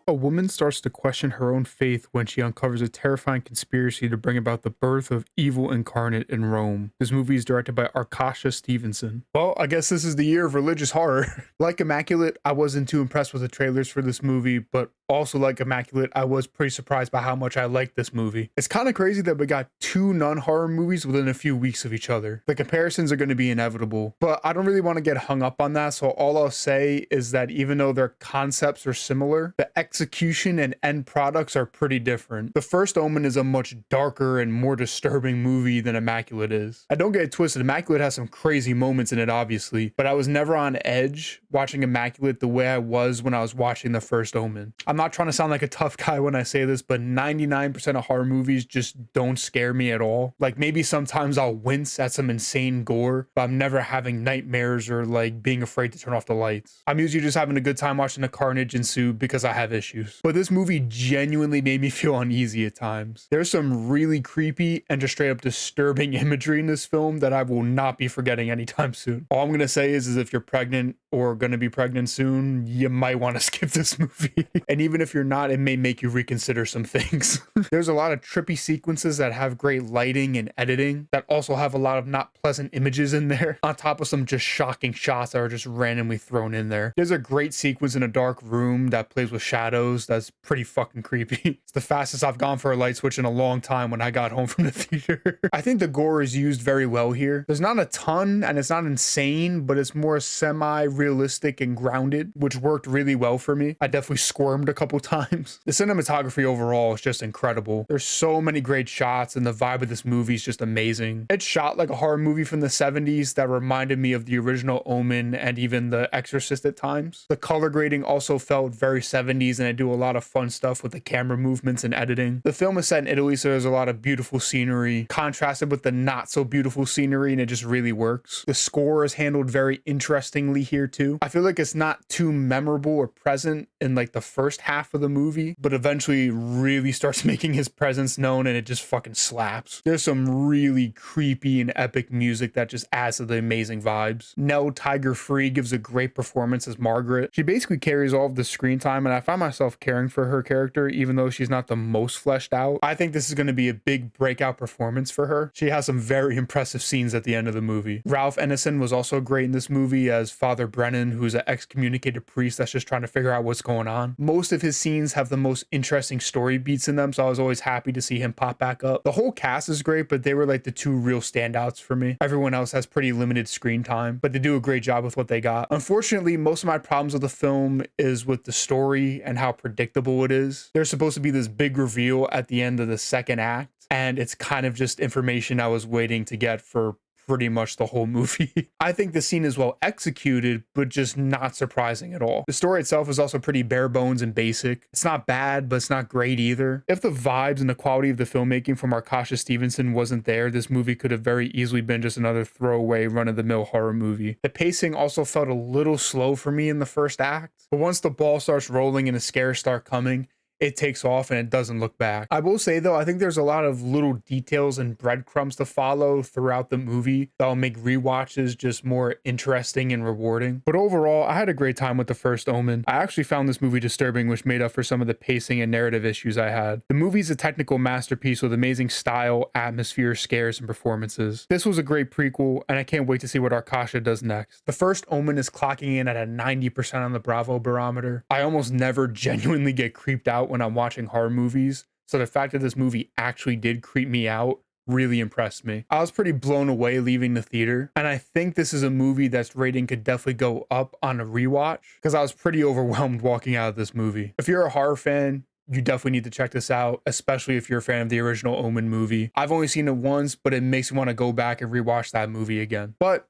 A woman starts to question her own faith when she uncovers a terrifying conspiracy to bring about the birth of evil incarnate in Rome. This movie is directed by Arkasha Stevenson. Well, I guess this is the year of religious horror. Like Immaculate, I wasn't too impressed with the trailers for this movie, but also like Immaculate, I was pretty surprised by how much I liked this movie. It's kind of crazy that we got two non-horror movies within a few weeks of each other. The comparisons are going to be inevitable, but I don't really want to get hung up on that, so all I'll say is that even though their concepts are similar, the execution and end products are pretty different. The First Omen is a much darker and more disturbing movie than Immaculate is. I don't get it twisted, Immaculate has some crazy moments in it obviously, but I was never on edge watching Immaculate the way I was when I was watching The First Omen. I'm not trying to sound like a tough guy when I say this, but 99% of horror movies just don't scare me at all. Like maybe sometimes I'll wince at some insane gore, but I'm never having nightmares or like being afraid to turn off the lights. I'm usually just having a good time watching the carnage ensue because I have issues. But this movie genuinely made me feel uneasy at times. There's some really creepy and just straight up disturbing imagery in this film that I will not be forgetting anytime soon. All I'm gonna say is if you're pregnant or gonna be pregnant soon, you might want to skip this movie. And even if you're not, it may make you reconsider some things. There's a lot of trippy sequences that have great lighting and editing that also have a lot of not pleasant images in there, on top of some just shocking shots that are just randomly thrown in there. There's a great sequence in a dark room that plays with shadows that's pretty fucking creepy. It's the fastest I've gone for a light switch in a long time when I got home from the theater. I think the gore is used very well here. There's not a ton and it's not insane, but it's more semi-realistic and grounded, which worked really well for me. I definitely squirmed a couple times. The cinematography overall is just incredible. There's so many great shots and the vibe of this movie is just amazing. It's shot like a horror movie from the 70s that reminded me of the original Omen and even The Exorcist at times. The color grading also felt very 70s and I do a lot of fun stuff with the camera movements and editing. The film is set in Italy, so there's a lot of beautiful scenery contrasted with the not so beautiful scenery, and it just really works. The score is handled very interestingly here too. I feel like it's not too memorable or present in like the first half of the movie, but eventually really starts making his presence known and it just fucking slaps. There's some really creepy and epic music that just adds to the amazing vibes. Nell Tiger gives a great performance as Margaret. She basically carries all of the screen time and I find myself caring for her character even though she's not the most fleshed out. I think this is going to be a big breakout performance for her. She has some very impressive scenes at the end of the movie. Ralph Ineson was also great in this movie as Father Brennan, who's an excommunicated priest that's just trying to figure out what's going on. Most of his scenes have the most interesting story beats in them, so I was always happy to see him pop back up. The whole cast is great, but they were like the two real standouts for me. Everyone else has pretty limited screen time, but they do a great job with what they got. Unfortunately, most of my problems with the film is with the story and how predictable it is. There's supposed to be this big reveal at the end of the second act, and it's kind of just information I was waiting to get for pretty much the whole movie. I think the scene is well executed, but just not surprising at all. The story itself is also pretty bare bones and basic. It's not bad, but it's not great either. If the vibes and the quality of the filmmaking from Arkasha Stevenson wasn't there, this movie could have very easily been just another throwaway run-of-the-mill horror movie. The pacing also felt a little slow for me in the first act, but once the ball starts rolling and the scares start coming, it takes off and it doesn't look back. I will say though, I think there's a lot of little details and breadcrumbs to follow throughout the movie that'll make rewatches just more interesting and rewarding. But overall, I had a great time with The First Omen. I actually found this movie disturbing, which made up for some of the pacing and narrative issues I had. The movie's a technical masterpiece with amazing style, atmosphere, scares, and performances. This was a great prequel, and I can't wait to see what Arkasha does next. The First Omen is clocking in at a 90% on the Bravo barometer. I almost never genuinely get creeped out when I'm watching horror movies, so the fact that this movie actually did creep me out really impressed me. I was pretty blown away leaving the theater, and I think this is a movie that's rating could definitely go up on a rewatch because I was pretty overwhelmed walking out of this movie. If you're a horror fan, you definitely need to check this out, especially if you're a fan of the original Omen movie. I've only seen it once, but it makes me want to go back and rewatch that movie again. But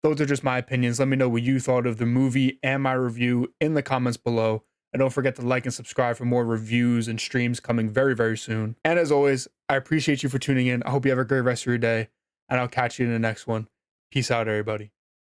those are just my opinions. Let me know what you thought of the movie and my review in the comments below. And don't forget to like and subscribe for more reviews and streams coming very, very soon. And as always, I appreciate you for tuning in. I hope you have a great rest of your day, and I'll catch you in the next one. Peace out, everybody.